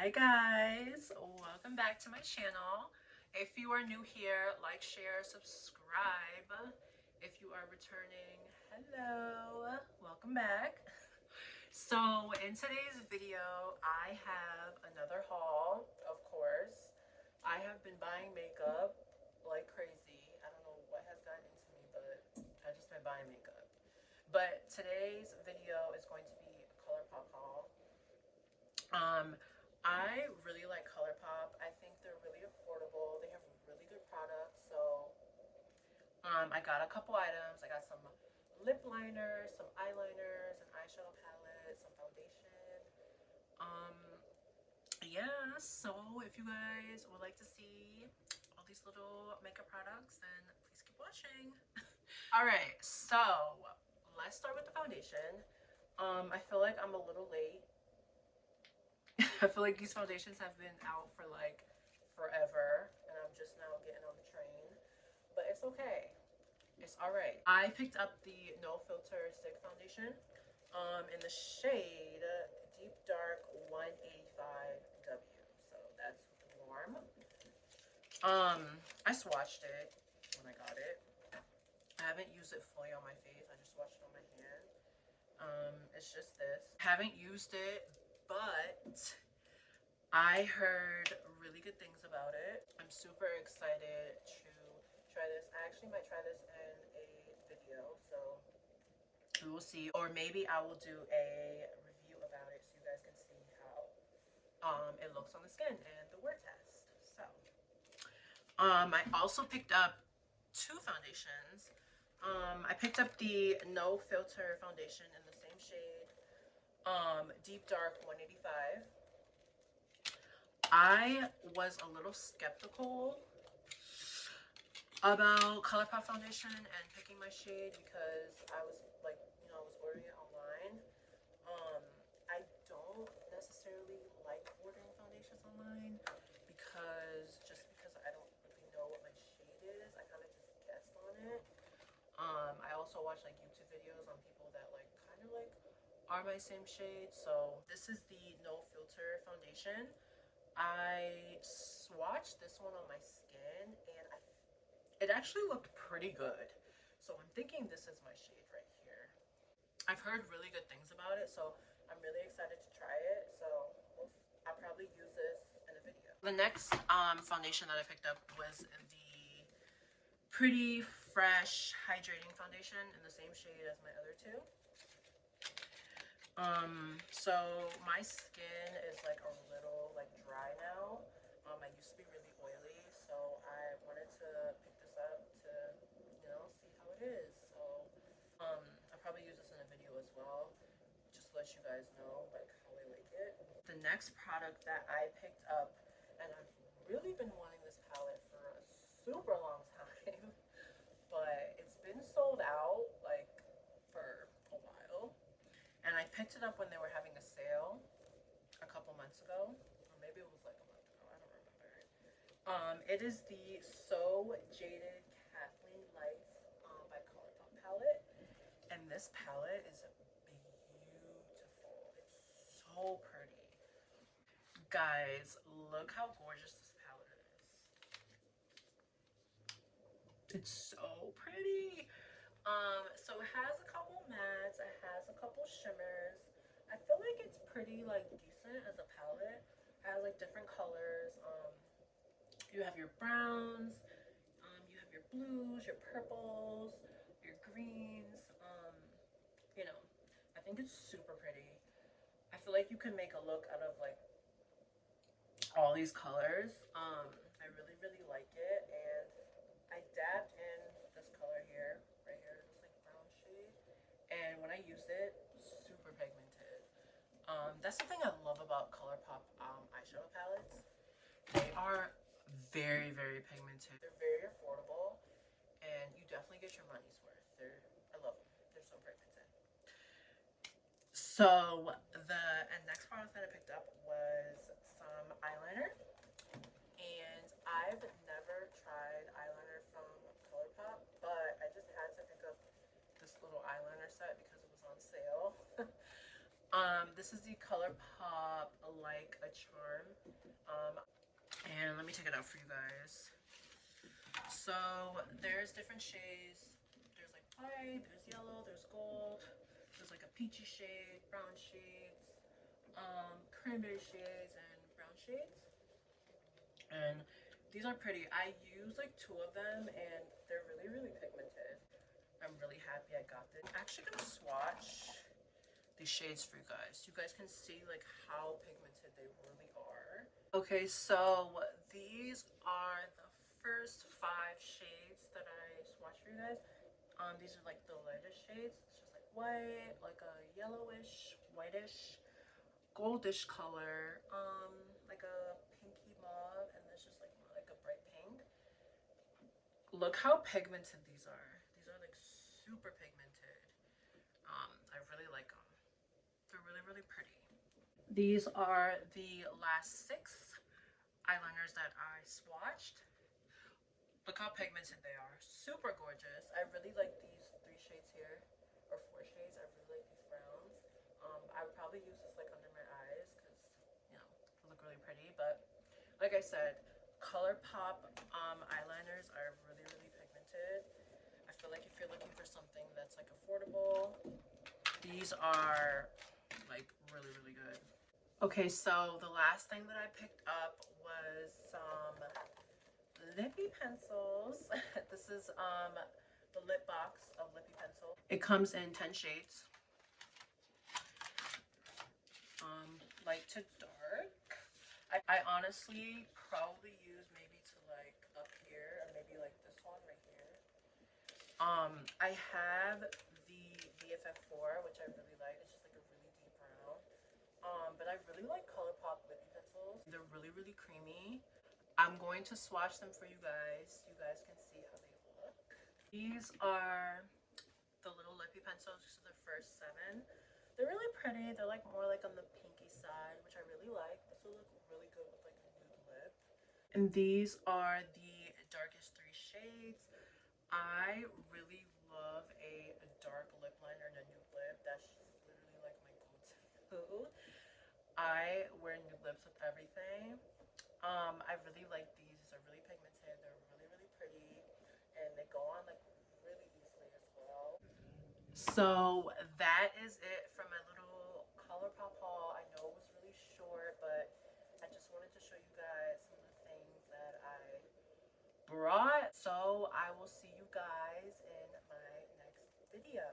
Hi guys, welcome back to my channel. If you are new here, like, share, subscribe. If you are returning, hello, welcome back. So in today's video, I have another haul, of course. I have been buying makeup like crazy. I don't know what has gotten into me, but I've just been buying makeup. But today's video is going to be a Colourpop haul. I really like Colourpop. I think they're really affordable. They have really good products. So I got a couple items. I got some lip liners, some eyeliners, an eyeshadow palette, some foundation. Um, yeah, so if you guys would like to see all these little makeup products, then please keep watching. Alright, so let's start with the foundation. I feel like I'm a little late. I feel like these foundations have been out for like forever and I'm just now getting on the train, but it's okay. It's alright. I picked up the No Filter Stick Foundation in the shade Deep Dark 185W. So that's warm. I swatched it when I got it. I haven't used it fully on my face. I just swatched it on my hand. It's just this. Haven't used it, but I heard really good things about it. I'm super excited to try this. I actually might try this in a video, so we will see. Or maybe I will do a review about it so you guys can see how it looks on the skin and the wear test. So I also picked up two foundations. I picked up the No Filter foundation in the same shade, Deep Dark 185. I was a little skeptical about Colourpop foundation and picking my shade because I was like, I was ordering it online. I don't necessarily like ordering foundations online because I don't really know what my shade is. I kind of just guessed on it. I also watch like YouTube videos on people that like kind of like are my same shade. So this is the No Filter foundation. I swatched this one on my skin and it actually looked pretty good. So I'm thinking this is my shade right here. I've heard really good things about it, so I'm really excited to try it. So I'll probably use this in a video. The next foundation that I picked up was the Pretty Fresh Hydrating Foundation in the same shade as my other two. So my skin is like a little like dry now. I used to be really oily, so I wanted to pick this up to, see how it is. So, I'll probably use this in a video as well, just to let you guys know like how I like it. The next product that I picked up, and I've really been wanting this palette for a super long time, but it's been sold out like for a while. And I picked it up when they were having a sale a couple months ago. Or maybe it was like a month ago. I don't remember. It is the So Jaded Kathleen Lights by Colourpop palette. And this palette is beautiful. It's so pretty. Guys, look how gorgeous this palette is. It's so pretty. So it has a couple mattes, it has a couple shimmers. I feel like it's pretty like decent as a palette. It has like different colors. You have your browns, you have your blues, your purples, your greens. I think it's super pretty. I feel like you can make a look out of like all these colors. I really, really like it, and I dabbed in this color here, right here, this like brown shade, and when I used it, super pigmented. That's something I love about Colourpop eyeshadow palettes. They are very, very pigmented. They're very affordable, and you definitely get your money's worth. I love them. They're so pigmented. So the next product that I picked up was some eyeliner. And I've never tried eyeliner from Colourpop, but I just had to pick up this little eyeliner set because it was on sale. This is the Colourpop Like a Charm And let me take it out for you guys. So there's different shades. There's like white, there's yellow, there's gold, there's like a peachy shade, brown shades, cranberry shades, and brown shades. And these are pretty. I use like 2 of them and they're really pigmented. I'm really happy I got this. I'm actually gonna swatch these shades for you guys. You guys can see like how pigmented they really are. Okay, so these are the first 5 shades that I swatched for you guys. These are like the lightest shades. It's just like white, like a yellowish, whitish, goldish color, like a pinky mauve, and this just like more like a bright pink. Look how pigmented these are. These are like super pigmented. I really like them. They're really pretty. These are the last 6 eyeliners that I swatched. Look how pigmented they are. Super gorgeous. I really like these 3 shades here, or 4 shades. I really like these browns. I would probably use this like under my eyes because, you know, they look really pretty. But like I said, Colourpop eyeliners are really pigmented. I feel like if you're looking for something that's like affordable, these are like really good. Okay, so the last thing that I picked up was some Lippie pencils. This is the lip box of Lippie pencil. It comes in 10 shades. Light to dark. I honestly probably use maybe to like up here, or maybe like this one right here. I have the BFF4, which I really like. It's just like a really deep brown. But I really like Colourpop Lippie pencils. They're really creamy. I'm going to swatch them for you guys. You guys can see how they look. These are the little Lippie pencils. These are the first 7. They're really pretty. They're like more like on the pinky side, which I really like. This will look really good with like a nude lip. And these are the darkest 3 shades. I really love a dark lip liner and a nude lip. That's just literally like my go-to. I wear nude lips with everything. I really like these. These are really pigmented. They're really pretty, and they go on like really easily as well. So that is it for my little Colourpop haul. I know it was really short, but I just wanted to show you guys some of the things that I brought. So I will see you guys in my next video.